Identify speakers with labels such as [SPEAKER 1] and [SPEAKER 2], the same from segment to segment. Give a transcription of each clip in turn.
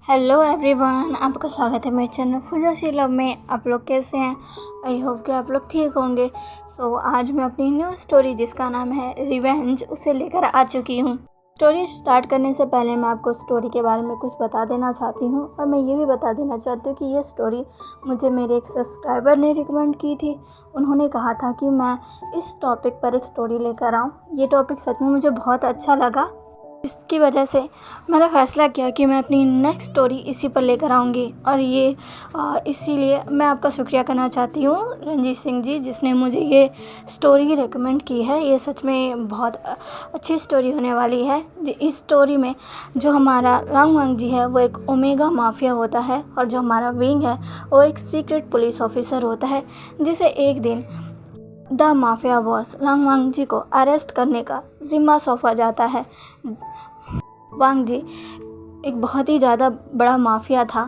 [SPEAKER 1] Hello everyone, आपका स्वागत है मेरे चैनल फुजाशी लव में। आप लोग कैसे हैं? आई होप कि आप लोग ठीक होंगे। आज मैं अपनी न्यू स्टोरी जिसका नाम है रिवेंज उसे लेकर आ चुकी हूँ। स्टोरी स्टार्ट करने से पहले मैं आपको स्टोरी के बारे में कुछ बता देना चाहती हूँ और मैं ये भी बता देना चाहती हूँ कि ये स्टोरी मुझे मेरे एक सब्सक्राइबर ने रिकमेंड की थी। उन्होंने कहा था कि मैं इस टॉपिक पर एक स्टोरी लेकर आऊँ। ये टॉपिक सच में मुझे बहुत अच्छा लगा। इसकी वजह से मैंने फ़ैसला किया कि मैं अपनी नेक्स्ट स्टोरी इसी पर लेकर आऊँगी। और ये इसीलिए मैं आपका शुक्रिया करना चाहती हूँ रंजीत सिंह जी, जिसने मुझे ये स्टोरी रेकमेंड की है। ये सच में बहुत अच्छी स्टोरी होने वाली है। इस स्टोरी में जो हमारा लांग वांग जी है वो एक ओमेगा माफिया होता है और जो हमारा विंग है वो एक सीक्रेट पुलिस ऑफिसर होता है, जिसे एक दिन द माफिया बॉस लांग वांग जी को अरेस्ट करने का जिम्मा सौंपा जाता है। वांग जी एक बहुत ही ज़्यादा बड़ा माफिया था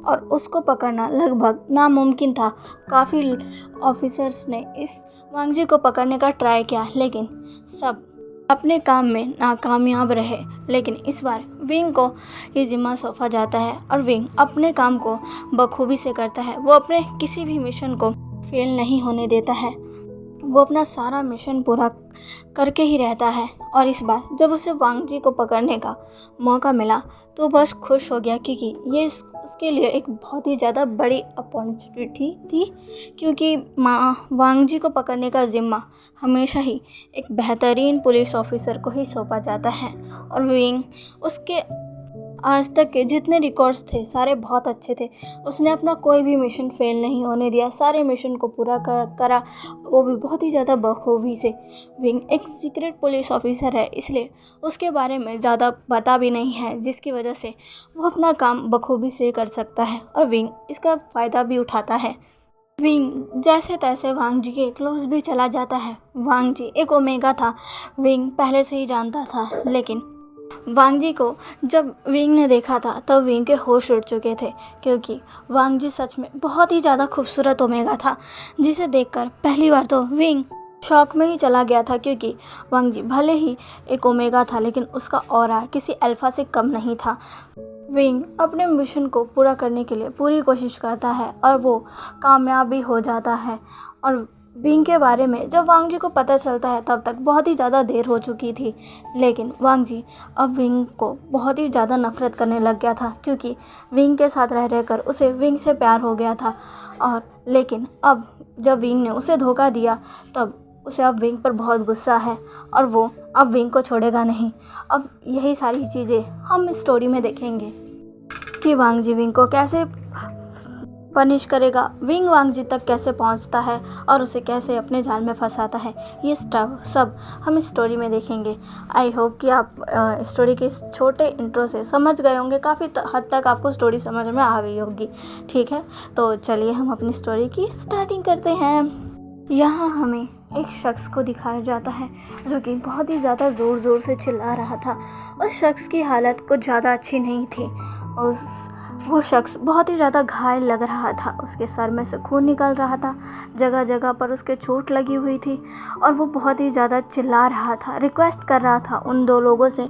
[SPEAKER 1] और उसको पकड़ना लगभग नामुमकिन था। काफ़ी ऑफिसर्स ने इस वांग जी को पकड़ने का ट्राई किया, लेकिन सब अपने काम में नाकामयाब रहे। लेकिन इस बार विंग को ये जिम्मा सौंपा जाता है और विंग अपने काम को बखूबी से करता है। वो अपने किसी भी मिशन को फेल नहीं होने देता है। वो अपना सारा मिशन पूरा करके ही रहता है। और इस बार जब उसे वांग जी को पकड़ने का मौका मिला तो बस खुश हो गया, क्योंकि ये उसके लिए एक बहुत ही ज़्यादा बड़ी अपॉर्चुनिटी थी। क्योंकि वांग जी को पकड़ने का ज़िम्मा हमेशा ही एक बेहतरीन पुलिस ऑफिसर को ही सौंपा जाता है। और विंग उसके आज तक के जितने रिकॉर्ड्स थे सारे बहुत अच्छे थे। उसने अपना कोई भी मिशन फेल नहीं होने दिया, सारे मिशन को पूरा करा, वो भी बहुत ही ज़्यादा बखूबी से। विंग एक सीक्रेट पुलिस ऑफिसर है, इसलिए उसके बारे में ज़्यादा पता भी नहीं है, जिसकी वजह से वो अपना काम बखूबी से कर सकता है और विंग इसका फ़ायदा भी उठाता है। विंग जैसे तैसे वांग जी के क्लोज भी चला जाता है। वांग जी एक ओमेगा था, विंग पहले से ही जानता था। लेकिन वांग जी को जब विंग ने देखा था तब विंग के होश उड़ चुके थे, क्योंकि वांग जी सच में बहुत ही ज़्यादा खूबसूरत ओमेगा था, जिसे देखकर पहली बार तो विंग शॉक में ही चला गया था। क्योंकि वांग जी भले ही एक ओमेगा था, लेकिन उसका ऑरा किसी अल्फा से कम नहीं था। विंग अपने मिशन को पूरा करने के लिए पूरी कोशिश करता है और वो कामयाब भी हो जाता है। और विंग के बारे में जब वांग जी को पता चलता है तब तक बहुत ही ज़्यादा देर हो चुकी थी। लेकिन वांग जी अब विंग को बहुत ही ज़्यादा नफरत करने लग गया था, क्योंकि विंग के साथ रह रहकर उसे विंग से प्यार हो गया था। और लेकिन अब जब विंग ने उसे धोखा दिया तब उसे अब विंग पर बहुत गुस्सा है और वो अब विंग को छोड़ेगा नहीं। अब यही सारी चीज़ें हम इस स्टोरी में देखेंगे कि वांग जी विंग को कैसे पनिश करेगा, विंग वांग जी तक कैसे पहुंचता है और उसे कैसे अपने जाल में फंसाता है। ये सब हम इस स्टोरी में देखेंगे। आई होप कि आप स्टोरी के इस छोटे इंट्रो से समझ गए होंगे। काफ़ी हद तक आपको स्टोरी समझ में आ गई होगी। ठीक है, तो चलिए हम अपनी स्टोरी की स्टार्टिंग करते हैं। यहाँ हमें एक शख्स को दिखाया जाता है जो कि बहुत ही ज़्यादा ज़ोर ज़ोर से चिल्ला रहा था। उस शख्स की हालत कुछ ज़्यादा अच्छी नहीं थी। वो शख्स बहुत ही ज़्यादा घायल लग रहा था। उसके सर में से खून निकल रहा था, जगह जगह पर उसके चोट लगी हुई थी और वो बहुत ही ज़्यादा चिल्ला रहा था, रिक्वेस्ट कर रहा था उन दो लोगों से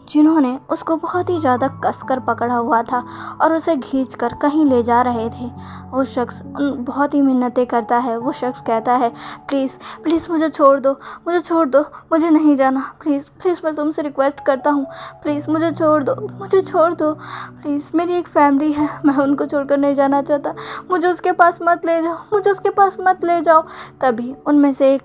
[SPEAKER 1] जिन्होंने उसको बहुत ही ज़्यादा कसकर पकड़ा हुआ था और उसे खींचकर कहीं ले जा रहे थे। वो शख्स बहुत ही मिन्नतें करता है। वो शख्स कहता है, प्लीज़ प्लीज़ मुझे छोड़ दो, मुझे छोड़ दो, मुझे नहीं जाना, प्लीज़ प्लीज़ मैं तुमसे रिक्वेस्ट करता हूँ, प्लीज़ मुझे छोड़ दो, मुझे छोड़ दो प्लीज़। मेरी एक फैमिली है, मैं उनको छोड़कर नहीं जाना चाहता, मुझे उसके पास मत ले जाओ, मुझे उसके पास मत ले जाओ। तभी उनमें से एक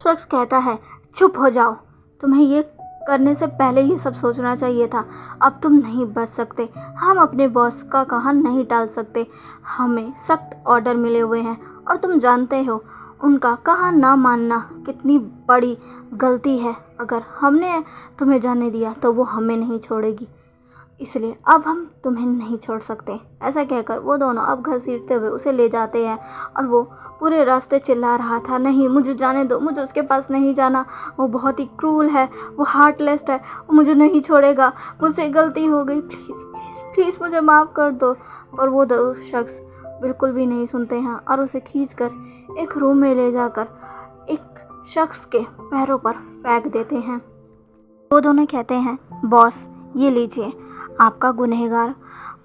[SPEAKER 1] शख्स कहता है, चुप हो जाओ, तुम्हें ये करने से पहले ये सब सोचना चाहिए था। अब तुम नहीं बच सकते, हम अपने बॉस का कहा नहीं टाल सकते, हमें सख्त ऑर्डर मिले हुए हैं और तुम जानते हो उनका कहा ना मानना कितनी बड़ी गलती है। अगर हमने तुम्हें जाने दिया तो वो हमें नहीं छोड़ेगी, इसलिए अब हम तुम्हें नहीं छोड़ सकते। ऐसा कहकर वो दोनों अब घसीटते हुए उसे ले जाते हैं और वो पूरे रास्ते चिल्ला रहा था, नहीं मुझे जाने दो, मुझे उसके पास नहीं जाना, वो बहुत ही क्रूल है, वो हार्टलेस है, वो मुझे नहीं छोड़ेगा, मुझसे गलती हो गई, प्लीज़ प्लीज़ प्लीज़ मुझे माफ़ कर दो। पर वो दो शख्स बिल्कुल भी नहीं सुनते हैं और उसे खींचकर एक रूम में ले जाकर एक शख्स के पैरों पर फेंक देते हैं। वो दोनों कहते हैं, बॉस ये लीजिए, आपका गुनहगार,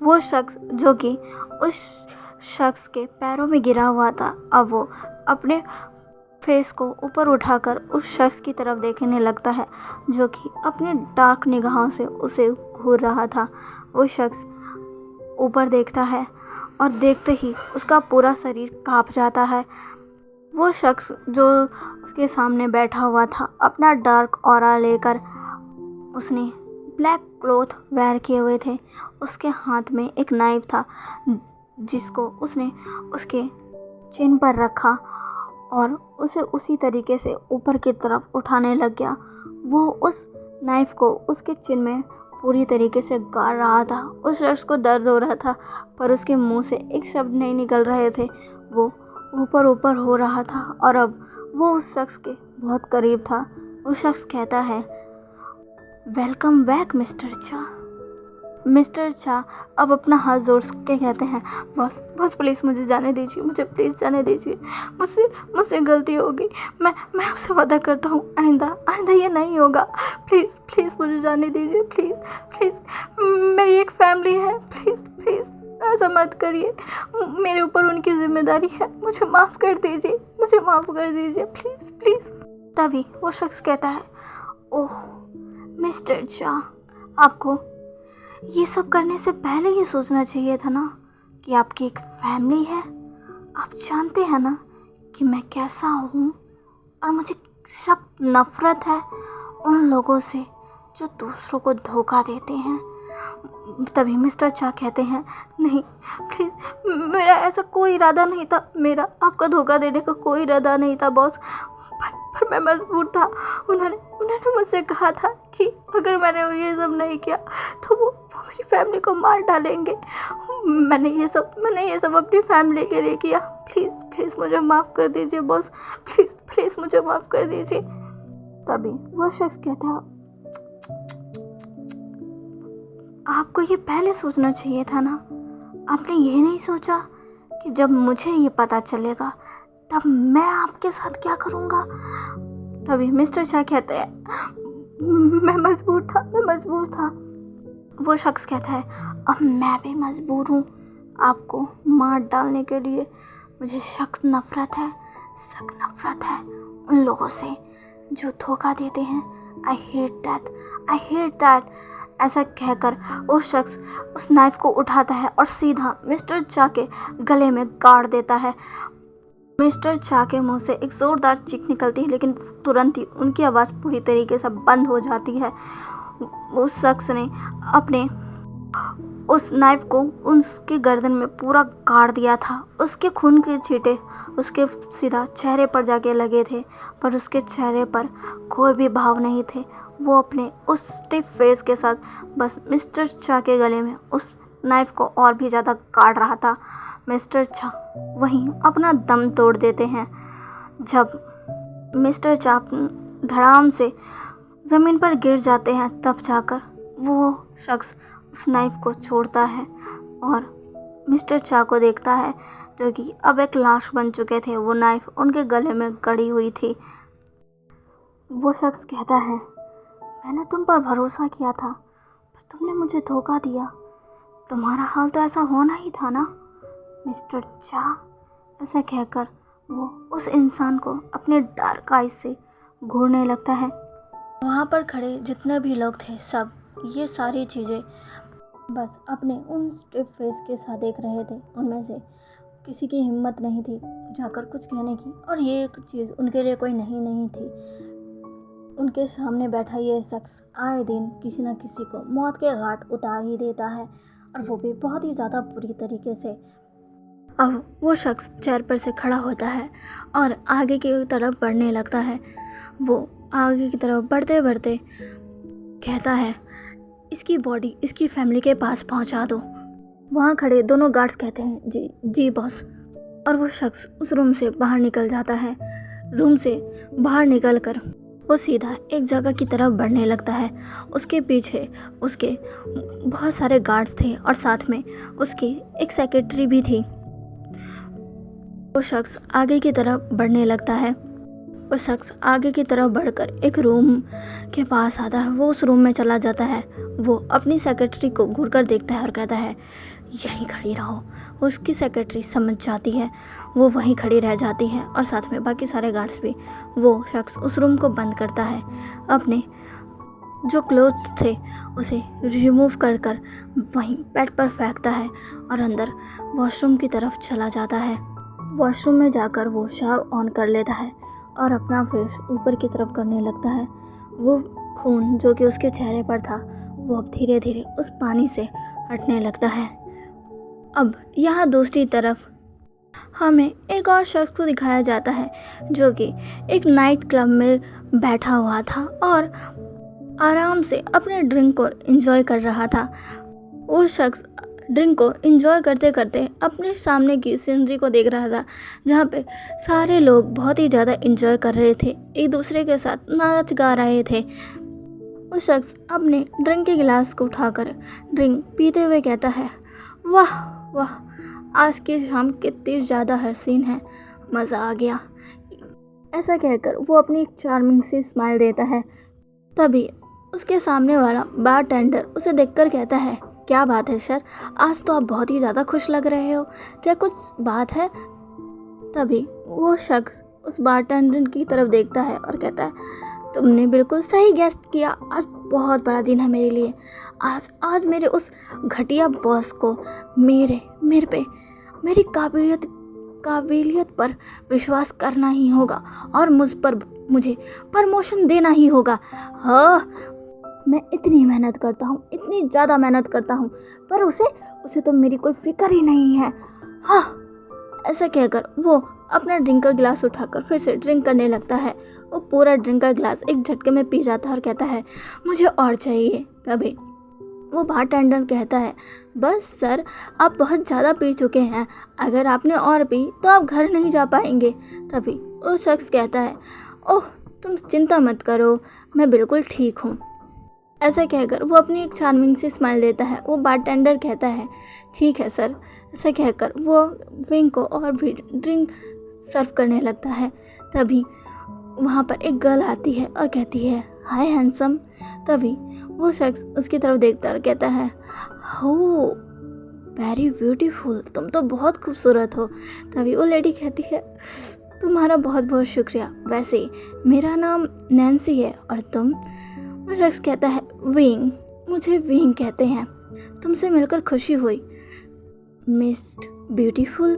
[SPEAKER 1] वो शख्स जो कि उस शख्स के पैरों में गिरा हुआ था, अब वो अपने फेस को ऊपर उठाकर उस शख्स की तरफ देखने लगता है जो कि अपने डार्क निगाहों से उसे घूर रहा था। वो शख्स ऊपर देखता है और देखते ही उसका पूरा शरीर कांप जाता है। वो शख्स जो उसके सामने बैठा हुआ था, अपना डार्क ऑरा लेकर, उसने ब्लैक क्लॉथ वेयर किए हुए थे। उसके हाथ में एक नाइफ था जिसको उसने उसके चिन पर रखा और उसे उसी तरीके से ऊपर की तरफ उठाने लग गया। वो उस नाइफ को उसके चिन में पूरी तरीके से गाड़ रहा था। उस शख्स को दर्द हो रहा था पर उसके मुंह से एक शब्द नहीं निकल रहे थे। वो ऊपर ऊपर हो रहा था और अब वो उस शख्स के बहुत करीब था। वो शख्स कहता है, वेलकम बैक मिस्टर चा। मिस्टर चा अब अपना हाथ जोड़ के कहते हैं, बॉस बॉस प्लीज़ मुझे जाने दीजिए, मुझे प्लीज़ जाने दीजिए, मुझसे गलती हो गई। मैं आपसे वादा करता हूँ आइंदा ये नहीं होगा। प्लीज़ मुझे जाने दीजिए, प्लीज़ मेरी एक फैमिली है, प्लीज़ ऐसा मत करिए, मेरे ऊपर उनकी जिम्मेदारी है, मुझे माफ़ कर दीजिए, प्लीज़। तभी वो शख्स कहता है, ओह मिस्टर चा, आपको ये सब करने से पहले ये सोचना चाहिए था ना कि आपकी एक फैमिली है। आप जानते हैं ना कि मैं कैसा हूँ और मुझे सख्त नफ़रत है उन लोगों से जो दूसरों को धोखा देते हैं। तभी मिस्टर चा कहते हैं, नहीं प्लीज़, मेरा ऐसा कोई इरादा नहीं था, मेरा आपका धोखा देने का कोई इरादा नहीं था बॉस, पर मैं मजबूर था। उन्होंने मुझसे कहा था कि अगर मैंने ये सब नहीं किया तो वो मेरी फैमिली को मार डालेंगे। मैंने ये सब अपनी फैमिली के लिए किया। प्लीज़ मुझे माफ़ कर दीजिए बॉस, प्लीज़ मुझे माफ़ कर दीजिए। तभी वो शख्स कहता है, आपको ये पहले सोचना चाहिए था ना। आपने ये नहीं सोचा कि जब मुझे ये पता चलेगा तब मैं आपके साथ क्या करूँगा। तभी मिस्टर शाह कहते हैं, मैं मजबूर था। वो शख्स कहता है, अब मैं भी मजबूर हूँ आपको मार डालने के लिए। मुझे सख्त नफ़रत है उन लोगों से जो धोखा देते हैं। I hate that. ऐसा कहकर वो शख्स उस नाइफ को उठाता है और सीधा मिस्टर चा के गले में गाड़ देता है। मिस्टर चा के मुंह से एक ज़ोरदार चीख निकलती है, लेकिन तुरंत ही उनकी आवाज़ पूरी तरीके से बंद हो जाती है। उस शख्स ने अपने उस नाइफ को उसके गर्दन में पूरा गाड़ दिया था। उसके खून के छींटे उसके सीधा चेहरे पर जाके लगे थे, पर उसके चेहरे पर कोई भी भाव नहीं थे। वो अपने उस स्टिफ फेस के साथ बस मिस्टर चा के गले में उस नाइफ को और भी ज़्यादा काट रहा था। मिस्टर चा वहीं अपना दम तोड़ देते हैं। जब मिस्टर चा धड़ाम से ज़मीन पर गिर जाते हैं, तब जाकर वो शख्स उस नाइफ को छोड़ता है और मिस्टर चा को देखता है, जो कि अब एक लाश बन चुके थे। वो नाइफ उनके गले में गड़ी हुई थी। वो शख्स कहता है, मैंने तुम पर भरोसा किया था पर तुमने मुझे धोखा दिया। तुम्हारा हाल तो ऐसा होना ही था ना मिस्टर चा। ऐसा कहकर वो उस इंसान को अपने डार्क आइज से घूरने लगता है। वहाँ पर खड़े जितने भी लोग थे, सब ये सारी चीज़ें बस अपने उन स्टिफ फेस के साथ देख रहे थे। उनमें से किसी की हिम्मत नहीं थी जाकर कुछ कहने की, और ये एक चीज़ उनके लिए कोई नहीं थी। उनके सामने बैठा ये शख्स आए दिन किसी न किसी को मौत के घाट उतार ही देता है, और वो भी बहुत ही ज़्यादा बुरी तरीके से। अब वो शख्स चेयर पर से खड़ा होता है और आगे की तरफ बढ़ने लगता है। वो आगे की तरफ बढ़ते बढ़ते कहता है, इसकी बॉडी इसकी फैमिली के पास पहुंचा दो। वहाँ खड़े दोनों गार्ड्स कहते हैं, जी बॉस। और वो शख्स उस रूम से बाहर निकल जाता है। रूम से बाहर निकलकर वो सीधा एक जगह की तरफ बढ़ने लगता है। उसके पीछे उसके बहुत सारे गार्ड्स थे और साथ में उसकी एक सेक्रेटरी भी थी। वो शख्स आगे की तरफ बढ़ने लगता है वो शख्स आगे की तरफ बढ़कर एक रूम के पास आता है। वो उस रूम में चला जाता है। वो अपनी सेक्रेटरी को घूरकर देखता है और कहता है यहीं खड़ी रहो। उसकी सेक्रेटरी समझ जाती है। वो वहीं खड़ी रह जाती है और साथ में बाकी सारे गार्ड्स भी। वो शख्स उस रूम को बंद करता है, अपने जो क्लोथ्स थे उसे रिमूव कर कर वहीं बेड पर फेंकता है और अंदर वॉशरूम की तरफ चला जाता है। वॉशरूम में जाकर वो शावर ऑन कर लेता है और अपना फेस ऊपर की तरफ करने लगता है। वो खून जो कि उसके चेहरे पर था वो अब धीरे धीरे उस पानी से हटने लगता है। अब यहाँ दूसरी तरफ हमें एक और शख्स को दिखाया जाता है जो कि एक नाइट क्लब में बैठा हुआ था और आराम से अपने ड्रिंक को एंजॉय कर रहा था। वो शख्स ड्रिंक को एंजॉय करते करते अपने सामने की सीनरी को देख रहा था, जहाँ पे सारे लोग बहुत ही ज़्यादा एंजॉय कर रहे थे, एक दूसरे के साथ नाच गा रहे थे। वो शख्स अपने ड्रिंक के गिलास को उठाकर ड्रिंक पीते हुए कहता है वाह वाह, आज की शाम कितनी ज़्यादा हसीन है, मज़ा आ गया। ऐसा कहकर वो अपनी एक चार्मिंग सी स्माइल देता है। तभी उसके सामने वाला बारटेंडर उसे देखकर कहता है क्या बात है सर, आज तो आप बहुत ही ज़्यादा खुश लग रहे हो, क्या कुछ बात है? तभी वो शख्स उस बारटेंडर की तरफ देखता है और कहता है तुमने बिल्कुल सही गेस किया, आज बहुत बड़ा दिन है मेरे लिए। आज मेरे उस घटिया बॉस को मेरे पे मेरी काबिलियत पर विश्वास करना ही होगा और मुझे प्रमोशन देना ही होगा। हाँ, मैं इतनी मेहनत करता हूँ, इतनी ज़्यादा मेहनत करता हूँ, पर उसे तो मेरी कोई फिक्र ही नहीं है। हाँ, ऐसा कहकर वो अपना ड्रिंक का गिलास उठाकर फिर से ड्रिंक करने लगता है। वो पूरा ड्रिंक का गिलास एक झटके में पी जाता है और कहता है मुझे और चाहिए। तभी वो बारटेंडर कहता है बस सर, आप बहुत ज़्यादा पी चुके हैं, अगर आपने और पी तो आप घर नहीं जा पाएंगे। तभी वो शख्स कहता है ओह तुम चिंता मत करो, मैं बिल्कुल ठीक हूँ। ऐसा कहकर वो अपनी एक चार्मिंग सी स्माइल देता है। वो बारटेंडर कहता है ठीक है सर। ऐसा कहकर वो विंग को और भी ड्रिंक सर्व करने लगता है। तभी वहाँ पर एक गर्ल आती है और कहती है हाय हैंडसम। तभी वो शख्स उसकी तरफ देखता है और कहता है हो वेरी ब्यूटीफुल, तुम तो बहुत खूबसूरत हो। तभी वो लेडी कहती है तुम्हारा बहुत बहुत शुक्रिया, वैसे मेरा नाम नैन्सी है और तुम? वो शख्स कहता है विंग, मुझे विंग कहते हैं, तुमसे मिलकर खुशी हुई मिस ब्यूटीफुल।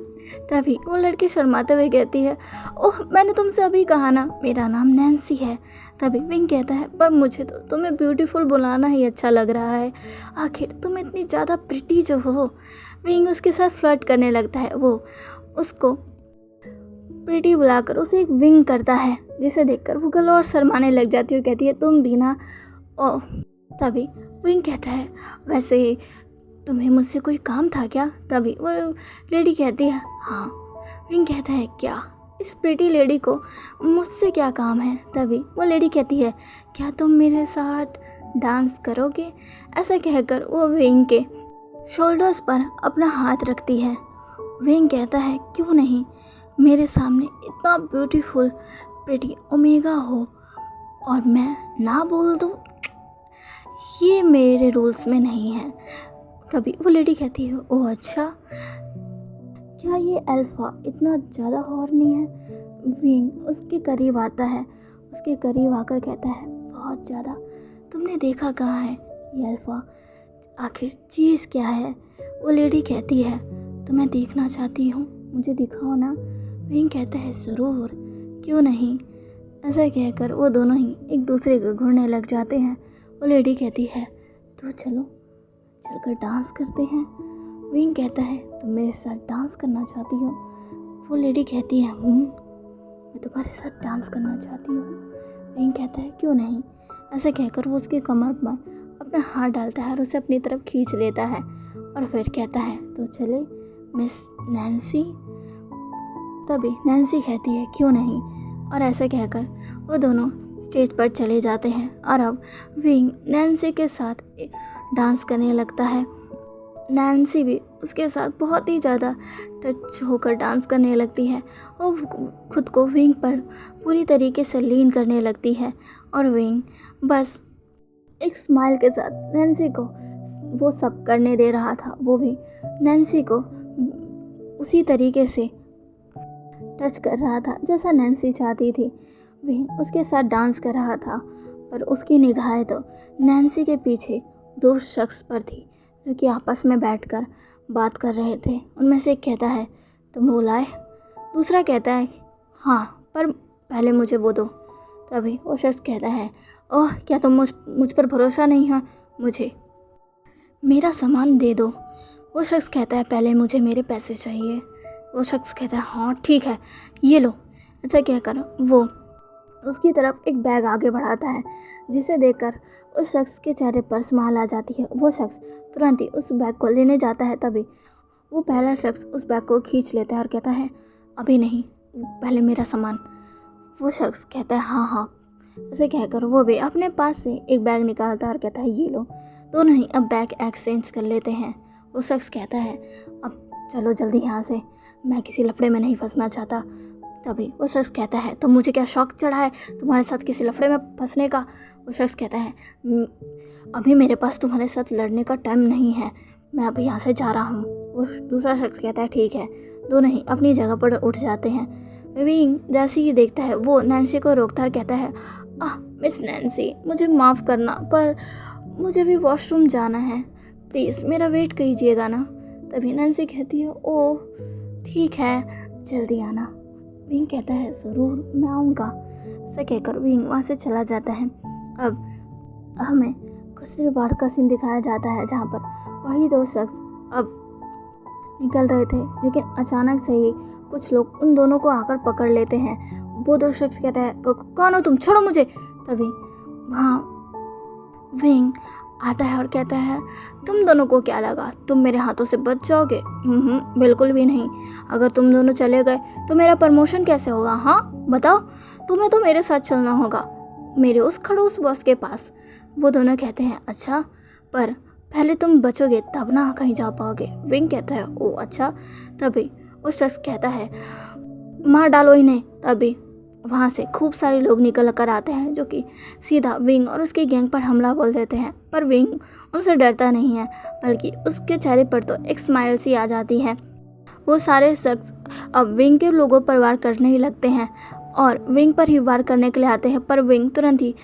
[SPEAKER 1] तभी वो लड़की शर्माते हुए कहती है ओह मैंने तुमसे अभी कहा ना मेरा नाम नैन्सी है। तभी विंग कहता है पर मुझे तो तुम्हें ब्यूटीफुल बुलाना ही अच्छा लग रहा है, आखिर तुम इतनी ज़्यादा प्रिटी जो हो। विंग उसके साथ फ्लर्ट करने लगता है। वो उसको प्रिटी बुलाकर उसे एक विंग करता है, जिसे देखकर वो गर्ल और शर्माने लग जाती है और कहती है तुम भी ना। ओह, तभी विंग कहता है वैसे तुम्हें मुझसे कोई काम था क्या? तभी वो लेडी कहती है हाँ। विंग कहता है क्या इस प्रिटी लेडी को मुझसे क्या काम है? तभी वो लेडी कहती है क्या तुम मेरे साथ डांस करोगे? ऐसा कहकर वो विंग के शोल्डर्स पर अपना हाथ रखती है। विंग कहता है क्यों नहीं, मेरे सामने इतना ब्यूटीफुल प्रिटी ओमेगा हो और मैं ना बोल दूँ, ये मेरे रूल्स में नहीं है। तभी वो लेडी कहती है ओह अच्छा, क्या ये अल्फ़ा इतना ज़्यादा हॉर्नी है? विंग उसके करीब आता है, उसके करीब आकर कहता है बहुत ज़्यादा। तुमने देखा कहाँ है ये अल्फ़ा, आखिर चीज़ क्या है? वो लेडी कहती है तो मैं देखना चाहती हूँ, मुझे दिखाओ ना। विंग कहता है ज़रूर, क्यों नहीं। ऐसा कहकर वो दोनों ही एक दूसरे को घूरने लग जाते हैं। वो लेडी कहती है तो चलकर डांस करते हैं। विंग कहता है तुम मेरे साथ डांस करना चाहती हो? वो लेडी कहती है मैं तुम्हारे साथ डांस करना चाहती हूँ। विंग कहता है क्यों नहीं। ऐसा कहकर वो उसकी कमर पर अपना हाथ डालता है और उसे अपनी तरफ खींच लेता है और फिर कहता है तो चले मिस नैन्सी। तभी नैन्सी कहती है क्यों नहीं, और ऐसा कहकर वो दोनों स्टेज पर चले जाते हैं और अब विंग नैन्सी के साथ डांस करने लगता है। नैन्सी भी उसके साथ बहुत ही ज़्यादा टच होकर डांस करने लगती है और खुद को विंग पर पूरी तरीके से लीन करने लगती है। और विंग बस एक स्माइल के साथ नैन्सी को वो सब करने दे रहा था। वो भी नैन्सी को उसी तरीके से टच कर रहा था जैसा नैन्सी चाहती थी। विंग उसके साथ डांस कर रहा था, पर उसकी निगाहें तो नैन्सी के पीछे दो शख्स पर थी जो कि आपस में बैठकर बात कर रहे थे। उनमें से एक कहता है, तुम वो लाए? दूसरा कहता है, हाँ, पर पहले मुझे वो दो। तभी वो शख्स कहता है, ओह, क्या तुम मुझ पर भरोसा नहीं है? मुझे मेरा सामान दे दो। वो शख्स कहता है, पहले मुझे मेरे पैसे चाहिए। वो शख्स कहता है, हाँ ठीक है, ये लो। ऐसा कहकर वो उसकी तरफ एक बैग आगे बढ़ाता है, जिसे देखकर उस शख्स के चेहरे पर स्माइल आ जाती है। वो शख्स तुरंत ही उस बैग को लेने जाता है। तभी वो पहला शख्स उस बैग को खींच लेता है और कहता है, अभी नहीं, पहले मेरा सामान। वो शख्स कहता है, हाँ हाँ। ऐसे कहकर वो भी अपने पास से एक बैग निकालता है और कहता है, ये लो। दोनों ही अब बैग एक्सचेंज कर लेते हैं। वो शख्स कहता है, अब चलो जल्दी यहाँ से, मैं किसी लफड़े में नहीं फंसना चाहता। तभी वो शख्स कहता है, तो मुझे क्या शौक चढ़ा है तुम्हारे साथ किसी लफड़े में फंसने का? वो शख्स कहता है, अभी मेरे पास तुम्हारे साथ लड़ने का टाइम नहीं है, मैं अभी यहाँ से जा रहा हूँ। वो दूसरा शख्स कहता है, ठीक है। दोनों ही अपनी जगह पर उठ जाते हैं। विंग जैसे ही देखता है वो नैन्सी को रोकता है और कहता है, मिस नैन्सी, मुझे माफ़ करना, पर मुझे भी वॉशरूम जाना है, प्लीज़ मेरा वेट कीजिएगा ना। तभी नैन्सी कहती है, ओह ठीक है, जल्दी आना। विंग कहता है, ज़रूर मैं आऊँगा। ऐसा कहकर विंग वहाँ से चला जाता है। अब हमें कुछ देर बाद का सीन दिखाया जाता है जहाँ पर वही दो शख्स अब निकल रहे थे, लेकिन अचानक से ही कुछ लोग उन दोनों को आकर पकड़ लेते हैं। वो दो शख्स कहता है, कौन हो तुम, छोड़ो मुझे। तभी वहाँ विंग आता है और कहता है, तुम दोनों को क्या लगा तुम मेरे हाथों से बच जाओगे? बिल्कुल भी नहीं। अगर तुम दोनों चले गए तो मेरा प्रमोशन कैसे होगा? हाँ बताओ, तुम्हें तो मेरे साथ चलना होगा, मेरे उस खड़ूस बॉस के पास। वो दोनों कहते हैं, अच्छा, पर पहले तुम बचोगे तब ना कहीं जा पाओगे। विंग कहता है, ओ अच्छा। तभी वो शख्स कहता है, मार डालो इन्हें। तभी वहाँ से खूब सारे लोग निकल कर आते हैं जो कि सीधा विंग और उसकी गैंग पर हमला बोल देते हैं। पर विंग उनसे डरता नहीं है, बल्कि उसके चेहरे पर तो एक स्माइल सी आ जाती है। वो सारे शख्स अब विंग के लोगों पर वार करने ही लगते हैं और विंग पर ही वार करने के लिए आते हैं। पर विंग तुरंत ही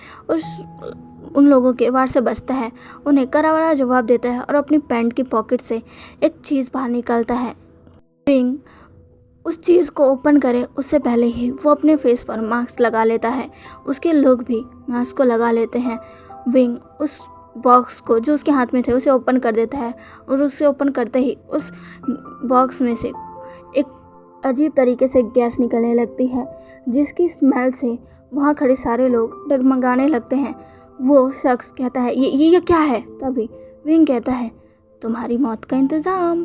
[SPEAKER 1] उन लोगों के वार से बचता है, उन्हें करारा जवाब देता है और अपनी पैंट की पॉकेट से एक चीज़ बाहर निकालता है। विंग उस चीज़ को ओपन करे उससे पहले ही वो अपने फेस पर मास्क लगा लेता है। उसके लोग भी मास्क को लगा लेते हैं। विंग उस बॉक्स को जो उसके हाथ में थे उसे ओपन कर देता है और उसे ओपन करते ही उस बॉक्स में से एक अजीब तरीके से गैस निकलने लगती है, जिसकी स्मेल से वहाँ खड़े सारे लोग डगमगाने लगते हैं। वो शख्स कहता है, ये क्या है? तभी विंग कहता है, तुम्हारी मौत का इंतज़ाम।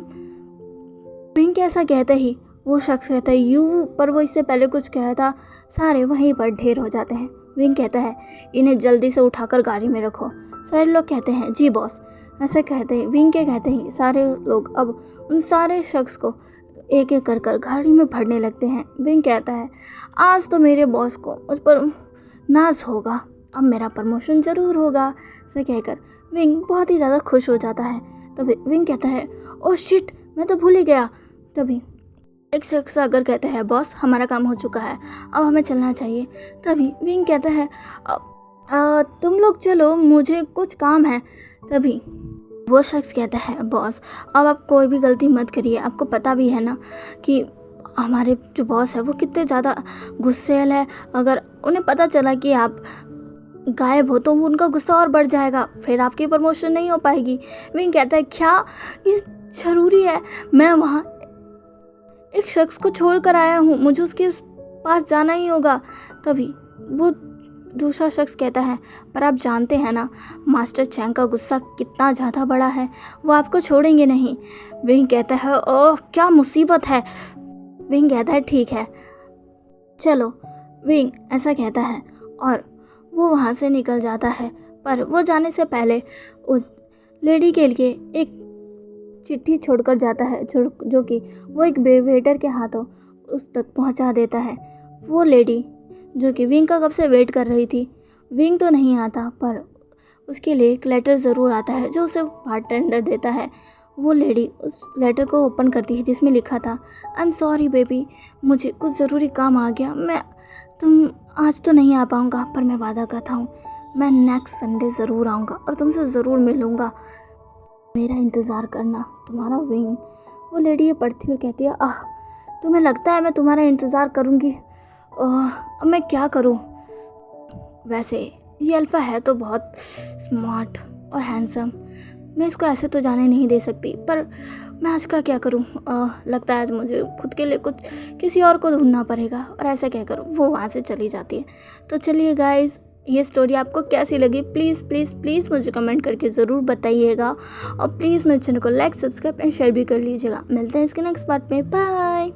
[SPEAKER 1] विंग कैसा कहते ही वो शख्स कहता है, यू, पर वो इससे पहले कुछ कहता सारे वहीं पर ढेर हो जाते हैं। विंग कहता है, इन्हें जल्दी से उठाकर गाड़ी में रखो। सारे लोग कहते हैं, जी बॉस। ऐसे कहते ही विंग के कहते ही सारे लोग अब उन सारे शख्स को एक एक कर गाड़ी में भरने लगते हैं। विंग कहता है, आज तो मेरे बॉस को उस पर नाज होगा, अब मेरा प्रमोशन ज़रूर होगा। ऐसे कहकर विंग बहुत ही ज़्यादा खुश हो जाता है। तभी विंग कहता है, ओह शिट, मैं तो भूल ही गया। तभी एक शख्स आकर कहता है, बॉस हमारा काम हो चुका है, अब हमें चलना चाहिए। तभी विंग कहता है, तुम लोग चलो, मुझे कुछ काम है। तभी वो शख्स कहता है, बॉस अब आप कोई भी गलती मत करिए, आपको पता भी है ना कि हमारे जो बॉस है वो कितने ज़्यादा गुस्सेल है। अगर उन्हें पता चला कि आप गायब हो तो उनका गुस्सा और बढ़ जाएगा, फिर आपकी प्रमोशन नहीं हो पाएगी। विंग कहता है, क्या ये ज़रूरी है? मैं वहाँ एक शख्स को छोड़ कर आया हूँ, मुझे उसके पास जाना ही होगा। तभी वो दूसरा शख्स कहता है, पर आप जानते हैं ना मास्टर चैंग का गुस्सा कितना ज़्यादा बड़ा है, वो आपको छोड़ेंगे नहीं। विंग कहता है, ओह क्या मुसीबत है। विंग कहता है, ठीक है चलो। विंग ऐसा कहता है और वो वहाँ से निकल जाता है। पर वो जाने से पहले उस लेडी के लिए एक चिट्ठी छोड़कर जाता है जो कि वो एक वेटर के हाथों उस तक पहुंचा देता है। वो लेडी जो कि विंग का कब से वेट कर रही थी, विंग तो नहीं आता पर उसके लिए एक लेटर ज़रूर आता है जो उसे बारटेंडर देता है। वो लेडी उस लेटर को ओपन करती है जिसमें लिखा था, आई एम सॉरी बेबी, मुझे कुछ ज़रूरी काम आ गया, तुम आज तो नहीं आ पाऊँगा, पर मैं वादा करता हूँ मैं नेक्स्ट संडे ज़रूर आऊँगा और तुमसे ज़रूर मिलूँगा, मेरा इंतज़ार करना, तुम्हारा विंग। वो लेडी ये पढ़ती और कहती है, तुम्हें लगता है मैं तुम्हारा इंतज़ार करूँगी? अब मैं क्या करूँ? वैसे ये अल्फ़ा है तो बहुत स्मार्ट और हैंडसम, मैं इसको ऐसे तो जाने नहीं दे सकती, पर मैं आज का क्या करूँ? लगता है आज मुझे खुद के लिए कुछ किसी और को ढूंढना पड़ेगा। और ऐसा कहकर वो वहाँ से चली जाती है। तो चलिए गाइस, ये स्टोरी आपको कैसी लगी प्लीज़ प्लीज़ प्लीज़ मुझे कमेंट करके ज़रूर बताइएगा, और प्लीज़ मेरे चैनल को लाइक, सब्सक्राइब एंड शेयर भी कर लीजिएगा। मिलते हैं इसके नेक्स्ट पार्ट में, बाय।